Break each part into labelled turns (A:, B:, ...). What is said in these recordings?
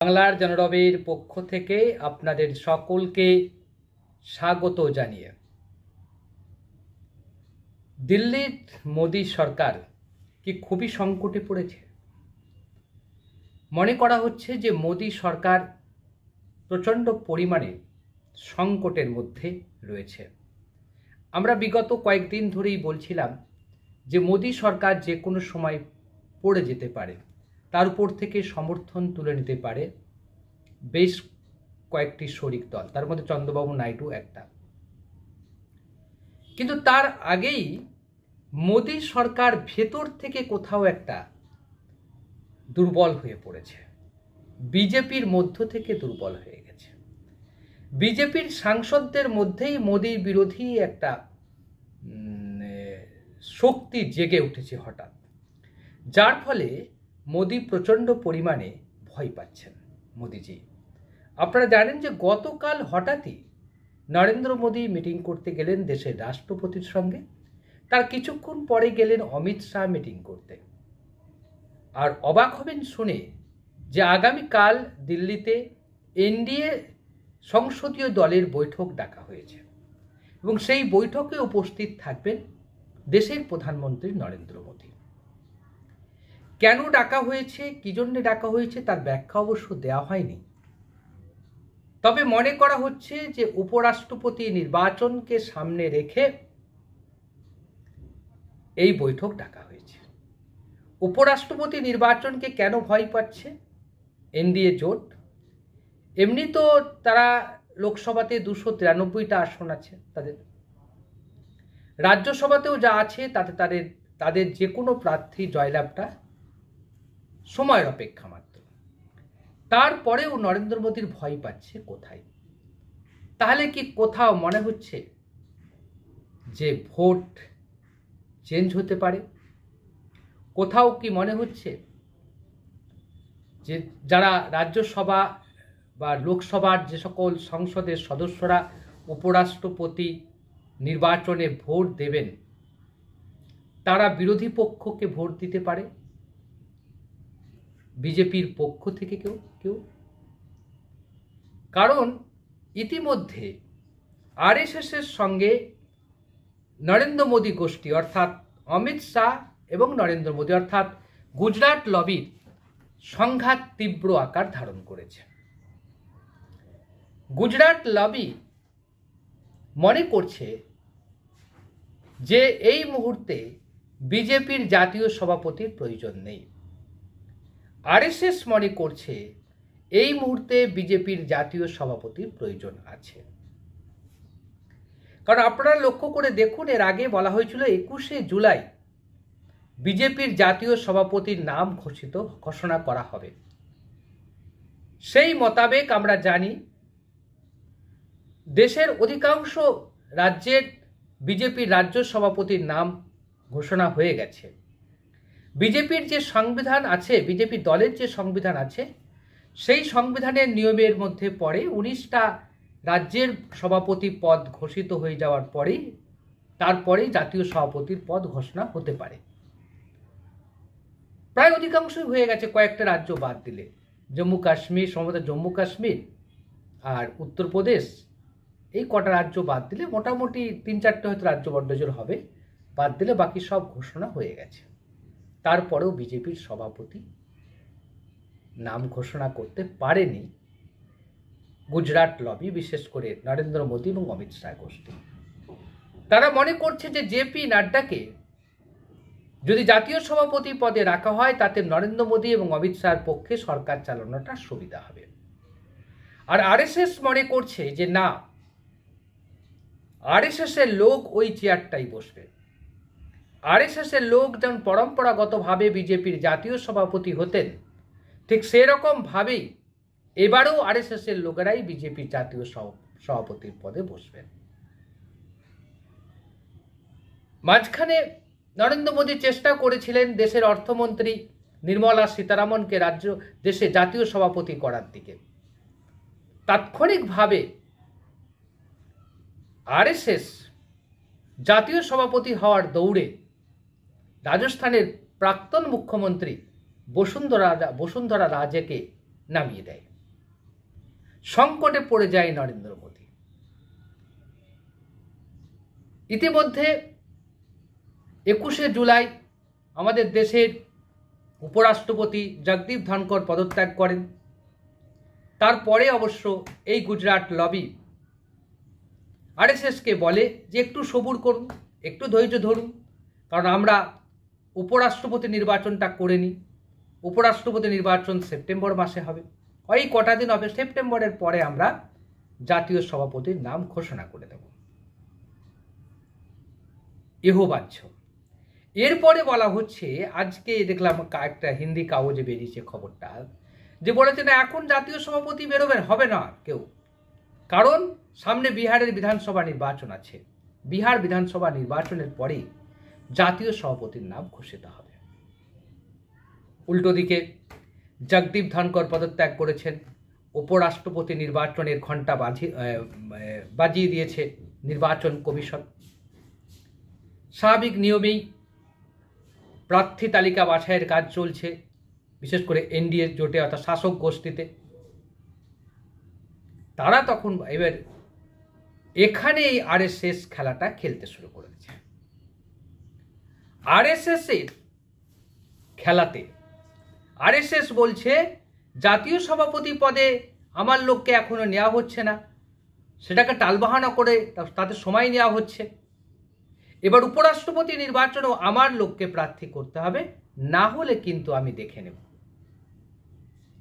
A: বাংলার জনরবের পক্ষ থেকে আপনাদের সকলকে স্বাগত জানিয়ে দিল্লির মোদী সরকার কি খুবই সংকটে পড়েছে। মনে করা হচ্ছে যে মোদী সরকার প্রচণ্ড পরিমাণে সংকটের মধ্যে রয়েছে। আমরা বিগত কয়েকদিন ধরেই বলছিলাম যে মোদী সরকার যে কোনো সময় পড়ে যেতে পারে, তার উপর থেকে সমর্থন তুলে নিতে পারে বেশ কয়েকটি শরিক দল, তার মধ্যে চন্দ্রবাবু নাইডু একটা। কিন্তু তার আগেই মোদী সরকার ভেতর থেকে কোথাও একটা দুর্বল হয়ে পড়েছে, বিজেপির মধ্য থেকে দুর্বল হয়ে গেছে। বিজেপির সাংসদদের মধ্যেই মোদী বিরোধী একটা শক্তি জেগে উঠেছে হঠাৎ, যার ফলে মোদী প্রচণ্ড পরিমাণে ভয় পাচ্ছেন। মোদীজি, আপনারা জানেন যে গতকাল হঠাৎই নরেন্দ্র মোদী মিটিং করতে গেলেন দেশের রাষ্ট্রপতির সঙ্গে, তার কিছুক্ষণ পরে গেলেন অমিত শাহ মিটিং করতে। আর অবাক হবেন শুনে যে আগামীকাল দিল্লিতে এনডিএ সংসদীয় দলের বৈঠক ডাকা হয়েছে এবং সেই বৈঠকে উপস্থিত থাকবেন দেশের প্রধানমন্ত্রী নরেন্দ্র মোদী। কেন ডাকা হয়েছে, কি জন্য ডাকা হয়েছে তার ব্যাখ্যা অবশ্য দেওয়া হয়নি, তবে মনে করা হচ্ছে যে উপরাষ্ট্রপতি নির্বাচনকে সামনে রেখে এই বৈঠক ডাকা হয়েছে। উপরাষ্ট্রপতি নির্বাচনকে কেন ভয় পাচ্ছে এনডিএ জোট? এমনি তো তারা লোকসভাতে 293টা আসন আছে তাদের, রাজ্যসভাতেও যা আছে তাতে তাদের যে কোনো প্রার্থী জয়লাভটা সময়ের অপেক্ষা মাত্র। তারপরেও নরেন্দ্র মোদীর ভয় পাচ্ছে কোথায়? তাহলে কি কোথাও মনে হচ্ছে যে ভোট চেঞ্জ হতে পারে? কোথাও কি মনে হচ্ছে যে যারা রাজ্যসভা বা লোকসভার যে সকল সংসদের সদস্যরা উপরাষ্ট্রপতি নির্বাচনে ভোট দেবেন তারা বিরোধী পক্ষকে ভোট দিতে পারে, বিজেপির পক্ষ থেকে কেউ? কারণ ইতিমধ্যে আরএসএসের সঙ্গে নরেন্দ্র মোদী গোষ্ঠী অর্থাৎ অমিত শাহ এবং নরেন্দ্র মোদী অর্থাৎ গুজরাট লবির সংঘাত তীব্র আকার ধারণ করেছে। গুজরাট লবি মনে করছে যে এই মুহূর্তে বিজেপির জাতীয় সভাপতির প্রয়োজন নেই। আরএসএস মনে করছে এই মুহূর্তে বিজেপির জাতীয় সভাপতির প্রয়োজন আছে। কারণ আপনারা লক্ষ্য করে দেখুন, এর আগে বলা হয়েছিল 21শে জুলাই বিজেপির জাতীয় সভাপতির নাম ঘোষণা করা হবে। সেই মোতাবেক আমরা জানি দেশের অধিকাংশ রাজ্যের বিজেপির রাজ্য সভাপতির নাম ঘোষণা হয়ে গেছে। বিজেপির যে সংবিধান আছে, বিজেপি দলের যে সংবিধান আছে, সেই সংবিধানের নিয়মের মধ্যে পড়ে 19টা রাজ্যের সভাপতি পদ ঘোষিত হয়ে যাওয়ার তারপরেই জাতীয় সভাপতির পদ ঘোষণা হতে পারে। প্রায় অধিকাংশই হয়ে গেছে, কয়েকটা রাজ্য বাদ দিলে। জম্মু কাশ্মীর, সম্ভবত জম্মু কাশ্মীর আর উত্তরপ্রদেশ, এই কটা রাজ্য বাদ দিলে মোটামুটি 3-4টে হয়তো রাজ্য বড্ডজোর হবে, বাদ দিলে বাকি সব ঘোষণা হয়ে গেছে। তারপরেও বিজেপির সভাপতি নাম ঘোষণা করতে পারেনি গুজরাট লবি, বিশেষ করে নরেন্দ্র মোদী এবং অমিত শাহ গোষ্ঠী। তারা মনে করছে যে জেপি নাড্ডাকে যদি জাতীয় সভাপতি পদে রাখা হয় তাতে নরেন্দ্র মোদী এবং অমিত শাহের পক্ষে সরকার চালানোটা সুবিধা হবে। আর আরএসএস মনে করছে যে না, আরএসএস এর লোক ওই চেয়ারটাই বসবে। আরএসএস এর লোক যেমন পরম্পরাগতভাবে বিজেপির জাতীয় সভাপতি হতেন, ঠিক সেরকম ভাবেই এবারেও আরএসএস এর লোকেরাই বিজেপির জাতীয় সভাপতির পদে বসবেন। মাঝখানে নরেন্দ্র মোদী চেষ্টা করেছিলেন দেশের অর্থমন্ত্রী নির্মলা সীতারামনকে দেশে জাতীয় সভাপতি করার দিকে। তাৎক্ষণিকভাবে আরএসএস জাতীয় সভাপতি হওয়ার দৌড়ে রাজস্থানের প্রাক্তন মুখ্যমন্ত্রী বসুন্ধরা রাজেকে নামিয়ে দেয়। সংকটে পড়ে যায় নরেন্দ্র মোদী। ইতিমধ্যে 21শে জুলাই আমাদের দেশের উপরাষ্ট্রপতি জগদীপ ধনকর পদত্যাগ করেন। তারপরে অবশ্য এই গুজরাট লবি আরএসএসকে বলে যে একটু সবুর করুন, একটু ধৈর্য ধরুন, কারণ আমরা উপরাষ্ট্রপতি নির্বাচনটা করে নিই। উপরাষ্ট্রপতি নির্বাচন সেপ্টেম্বর মাসে হবে, ওই কটা দিন হবে, সেপ্টেম্বরের পরে আমরা জাতীয় সভাপতির নাম ঘোষণা করে দেব। ইহবাহ্য। এরপরে বলা হচ্ছে, আজকে দেখলাম একটা হিন্দি কাগজে বেরিয়েছে খবরটা, যে বলেছে না এখন জাতীয় সভাপতি বেরোবেন, হবে না কেউ, কারণ সামনে বিহারের বিধানসভা নির্বাচন আছে। বিহার বিধানসভা নির্বাচনের পরে জাতীয় সভাপতির নাম ঘোষিত হবে। উল্টো দিকে জগদীপ ধনকর পদত্যাগ করেছেন, উপরাষ্ট্রপতি নির্বাচনের ঘণ্টা বাজিয়ে দিয়েছে নির্বাচন কমিশন। স্বাভাবিক নিয়মেই প্রার্থী তালিকা বাছাইয়ের কাজ চলছে, বিশেষ করে এনডিএ জোটে অর্থাৎ শাসক গোষ্ঠীতে। তারা তখন এবার এখানে এই আরএসএস খেলাটা খেলতে শুরু করেছে। আরএসএস এর খেলাতে আরএসএস বলছে জাতীয় সভাপতি পদে আমার লোককে এখনো নেওয়া হচ্ছে না, সেটাকে টালবাহানা করে তাদের সময় নেওয়া হচ্ছে। এবার উপরাষ্ট্রপতি নির্বাচনেও আমার লোককে প্রার্থী করতে হবে, না হলে কিন্তু আমি দেখে নেব।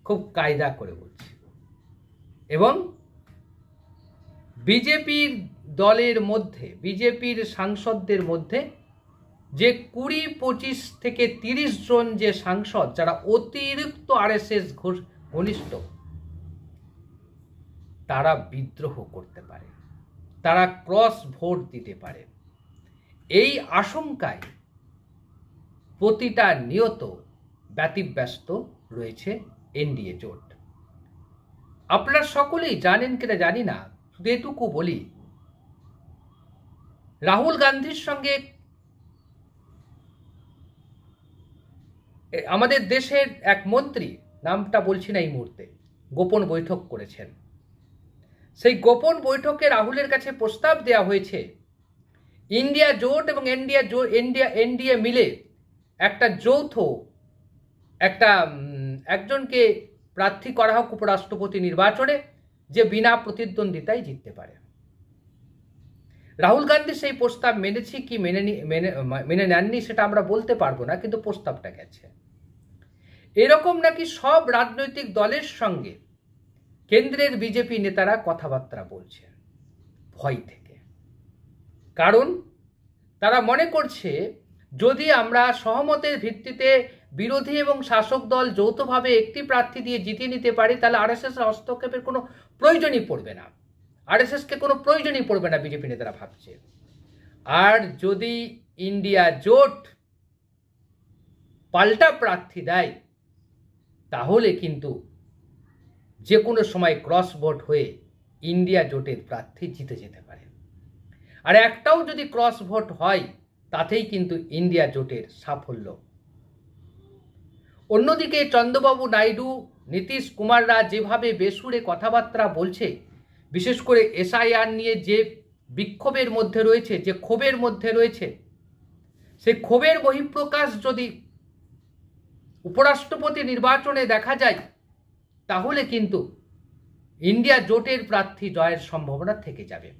A: খুব কায়দা করে বলছি। এবং বিজেপির দলের মধ্যে, বিজেপির সাংসদদের মধ্যে যে 20-25 থেকে 30 জন যে সাংসদ যারা অতিরিক্ত আরএসএস ঘনিষ্ঠ, তারা বিদ্রোহ করতে পারে, তারা ক্রস ভোট দিতে পারে। এই আশঙ্কায় প্রতিটা নিয়ত ব্যতিব্যস্ত রয়েছে এনডিএ জোট। আপনারা সকলেই জানেন কিনা জানি না, শুধু এটুকু বলি, রাহুল গান্ধীর সঙ্গে আমাদের দেশের এক মন্ত্রী, নামটা বলছি না এই মুহূর্তে, গোপন বৈঠক করেছেন। সেই গোপন বৈঠকে রাহুলের কাছে প্রস্তাব দেওয়া হয়েছে ইন্ডিয়া জোট এবং এনডিএ মিলে একটা যৌথ একজনকে প্রার্থী করা হোক উপরাষ্ট্রপতি নির্বাচনে, যে বিনা প্রতিদ্বন্দ্বিতায় জিততে পারে। রাহুল গান্ধী সেই প্রস্তাব মেনেছি কি মেনে নেননি সেটা আমরা বলতে পারবো না, কিন্তু প্রস্তাবটা গেছে। এরকম নাকি সব রাজনৈতিক দলের সঙ্গে কেন্দ্রের বিজেপি নেতারা কথাবার্তা বলছে ভয় থেকে। কারণ তারা মনে করছে যদি আমরা সহমতের ভিত্তিতে বিরোধী এবং শাসক দল যৌথভাবে একটি প্রার্থী দিয়ে জিতিয়ে নিতে পারি, তাহলে আরএসএস হস্তক্ষেপের কোনো প্রয়োজনই পড়বে না, আরএসএসকে কোনো প্রয়োজনই পড়বে না, বিজেপি নেতারা ভাবছে। আর যদি ইন্ডিয়া জোট পাল্টা প্রার্থী দেয়, তাহলে কিন্তু যে কোনো সময় ক্রস ভোট হয়ে ইন্ডিয়া জোটের প্রার্থী জিতে যেতে পারে। আর একটাও যদি ক্রস ভোট হয়, তাতেই কিন্তু ইন্ডিয়া জোটের সাফল্য। অন্যদিকে চন্দ্রবাবু নাইডু, নীতিশ কুমাররা যেভাবে বেসুরে কথাবার্তা বলছে, বিশেষ করে এসআইআর নিয়ে যে বিক্ষোভের মধ্যে রয়েছে, যে ক্ষোভের মধ্যে রয়েছে, সেই ক্ষোভের বহিঃপ্রকাশ যদি উপরাষ্ট্রপতি নির্বাচনে দেখা যায়, তাহলে কিন্তু ইন্ডিয়া জোটের প্রার্থী জয়ের সম্ভাবনা থেকে যাবে।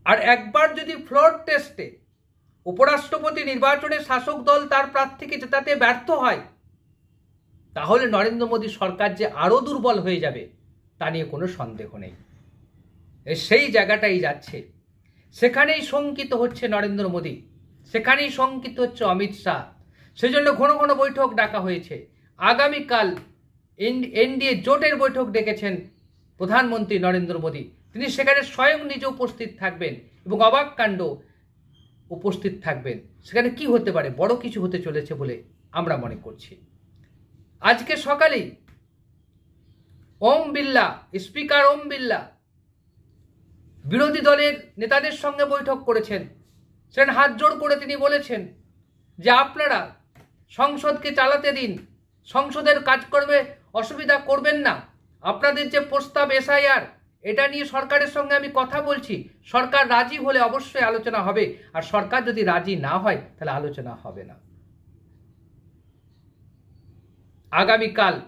A: আর একবার যদি ফ্লোর টেস্টে উপরাষ্ট্রপতি নির্বাচনে শাসক দল তার প্রার্থীকে জেতাতে ব্যর্থ হয়, তাহলে নরেন্দ্র মোদী সরকার যে আরও দুর্বল হয়ে যাবে তা নিয়ে কোনো সন্দেহ নেই। সেই জায়গাটাই যাচ্ছে, সেখানেই শঙ্কিত হচ্ছে নরেন্দ্র মোদী, সেখানেই শঙ্কিত হচ্ছে অমিত শাহ। সেজন্য ঘন ঘন বৈঠক ডাকা হয়েছে। আগামীকাল এনডিএ জোটের বৈঠক ডেকেছেন প্রধানমন্ত্রী নরেন্দ্র মোদী। তিনি সেখানে স্বয়ং নিজে উপস্থিত থাকবেন এবং অবাক কাণ্ড উপস্থিত থাকবেন। সেখানে কি হতে পারে, বড় কিছু হতে চলেছে বলে আমরা মনে করছি। আজকে সকালেই ওম বিড়লা, স্পিকার ওম বিড়লা বিরোধী দলের নেতাদের সঙ্গে বৈঠক করেছেন। সেখানে হাত জোড় করে তিনি বলেছেন যে আপনারা সংসদকে চালাতে দিন, সংসদের কাজকর্মে অসুবিধা করবেন না, আপনাদের যে প্রস্তাব এসআইআর, এটা নিয়ে সরকারের সঙ্গে আমি কথা বলছি। সরকার রাজি হলে অবশ্যই আলোচনা হবে, আর সরকার যদি রাজি না হয় তাহলে আলোচনা হবে না। আগামীকাল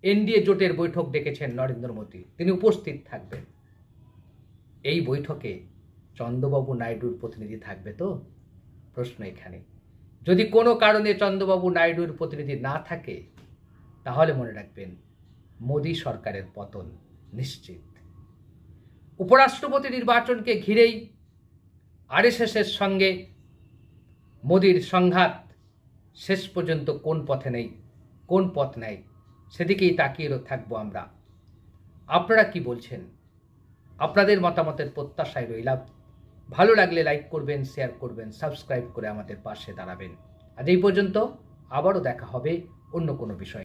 A: এনডিএ জোটের বৈঠক ডেকেছেন নরেন্দ্র মোদী, তিনি উপস্থিত থাকবেন। এই বৈঠকে চন্দ্রবাবু নাইডুর প্রতিনিধি থাকবে তো? প্রশ্ন এখানে। যদি কোনো কারণে চন্দ্রবাবু নাইডুর প্রতিনিধি না থাকে, তাহলে মনে রাখবেন মোদী সরকারের পতন নিশ্চিত। উপরাষ্ট্রপতি নির্বাচনকে ঘিরেই আরএসএসের সঙ্গে মোদীর সংঘাত শেষ পর্যন্ত কোন পথ নেই সেদিকেই তাকিয়ে থাকবো আমরা। আপনারা কি বলছেন? আপনাদের মতামতের প্রত্যাশায় রইলাম। ভালো লাগলে লাইক করবেন, শেয়ার করবেন, সাবস্ক্রাইব করে আমাদের পাশে দাঁড়াবেন। আজ এই পর্যন্ত, আবারও দেখা হবে অন্য কোনো বিষয়।